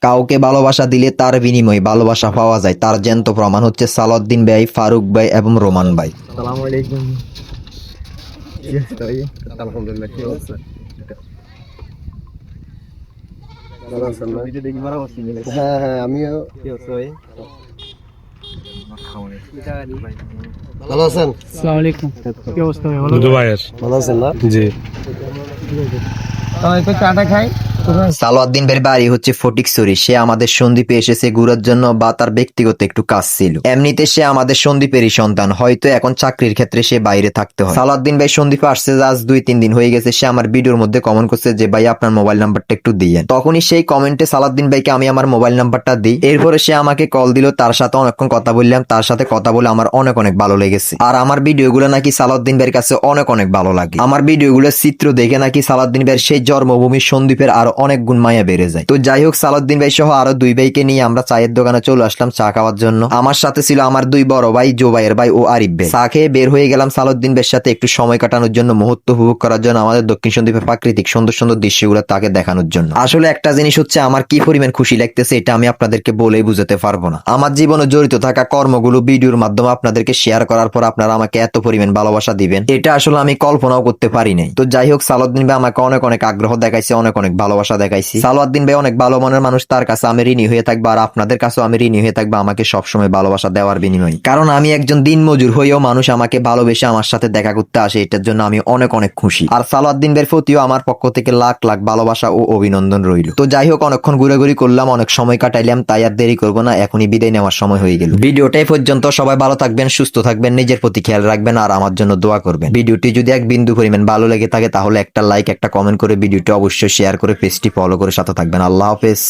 কাউকে ভালোবাসা দিলে তার বিনিময়ে ভালোবাসা পাওয়া যায়, তার জ্যান্ত প্রমাণ হচ্ছে সালাউদ্দিন ভাই, ফারুক ভাই এবং রোমান ভাই। আসসালামু আলাইকুম। কি অবস্থা ভাই? আলহামদুলিল্লাহ, কি অবস্থা? ভালো আছেন না? হ্যাঁ হ্যাঁ, আমিও। কি অবস্থা ভাই? ভালো আছেন? আসসালামু আলাইকুম। কি অবস্থা ভাই? ভালো? দুদু ভাইয়ের ভালো আছেন না? জি একটু চাটা খাই। সালাউদ্দিন ভাইয়ের বাড়ি হচ্ছে ফটিকছড়ি। সে আমাদের সন্দ্বীপে এসেছে ঘুরার জন্য বা তার ব্যক্তিগত একটু কাজ ছিল। এমনিতে সে আমাদের সন্দ্বীপেরই সন্তান, হয়তো এখন চাকরির ক্ষেত্রে সে বাইরে থাকতে হয়। সালাউদ্দিন ভাই সন্দ্বীপে আসছে আজ 2-3 দিন হয়ে গেছে। সে আমার ভিডিওর মধ্যে কমেন্ট করছে যে ভাই আপনার মোবাইল নাম্বারটা একটু দিয়েন। তখনই সেই কমেন্টে সালাউদ্দিন ভাইকে আমি আমার মোবাইল নাম্বারটা দিই। এরপরে সে আমাকে কল দিল, তার সাথে অনেকক্ষণ কথা বললাম। তার সাথে কথা বলে আমার অনেক অনেক ভালো লেগেছে। আর আমার ভিডিওগুলো নাকি সালাউদ্দিন ভাইয়ের কাছে অনেক অনেক ভালো লাগে। আমার ভিডিওগুলোর চিত্র দেখে নাকি সালাউদ্দিন ভাইয়ের সেই জন্মভূমি সন্দ্বীপের আরো অনেক গুণ মায়া বেড়ে যায়। তো যাই হোক, সালাউদ্দিন ভাই সহ আরো 2 ভাইকে নিয়ে আমরা চায়ের দোকানে চলে আসলাম চা খাওয়ার জন্য। আমার সাথে ছিল আমার 2 বড় ভাই, জোবাইয়ের ভাই ও আরিফ ভাই। চা খেয়ে বের হয়ে গেলাম সালাউদ্দিন ভাইয়ের সাথে একটু সময় কাটানোর জন্য, মুহূর্ত উপভোগ করার জন্য, আমাদের দক্ষিণ সন্দ্বীপের প্রাকৃতিক সুন্দর সুন্দর দৃশ্যগুলো তাকে দেখানোর জন্য। আসলে একটা জিনিস হচ্ছে আমার কি পরিমাণ খুশি লাগতেছে এটা আমি আপনাদেরকে বলেই বুঝাতে পারবো না। আমার জীবনে জড়িত থাকা কর্মগুলো ভিডিওর মাধ্যমে আপনাদেরকে শেয়ার করার পর আপনারা আমাকে এত পরিমাণ ভালোবাসা দিবেন, এটা আসলে আমি কল্পনাও করতে পারি নাই। তো যাই হোক, সালাউদ্দিন ভাই আমাকে অনেক অনেক আগ্রহ দেখাইছে, অনেক অনেক ভালোবাসা দেখাইছে। সালাউদ্দিন ভাই অনেক ভালো মনের মানুষ, তার কাছে আমি ঋণী হয়ে থাকবো আর আপনাদের কাছেও আমি ঋণী হয়ে থাকবো আমাকে সবসময় ভালোবাসা দেওয়ার বিনিময়ে। কারণ আমি একজন দিনমজুর হয়েও মানুষ আমাকে ভালোবেসে আমার সাথে দেখা করতে আসে, এটার জন্য আমি অনেক অনেক খুশি। আর সালাউদ্দিন ভাইয়ের প্রতিও আমার পক্ষ থেকে লাখ লাখ ভালোবাসা ও অভিনন্দন রইল। তো যাই হোক, অনেকক্ষণ ঘুরাঘুরি করলাম, অনেক সময় কাটাইলাম, তাই আর দেরি করবো না, এখনই বিদায় নেওয়ার সময় হয়ে গেল। ভিডিওটাই পর্যন্ত। সবাই ভালো থাকবেন, সুস্থ থাকবেন, নিজের প্রতি খেয়াল রাখবেন আর আমার জন্য দোয়া করবেন। ভিডিওটি যদি এক বিন্দু পরিমাণ ভালো লেগে থাকে তাহলে একটা লাইক, একটা কমেন্ট করে ভিডিওটি অবশ্যই শেয়ার করে পেজটি ফলো করে সাথে থাকবেন। আল্লাহ হাফেজ।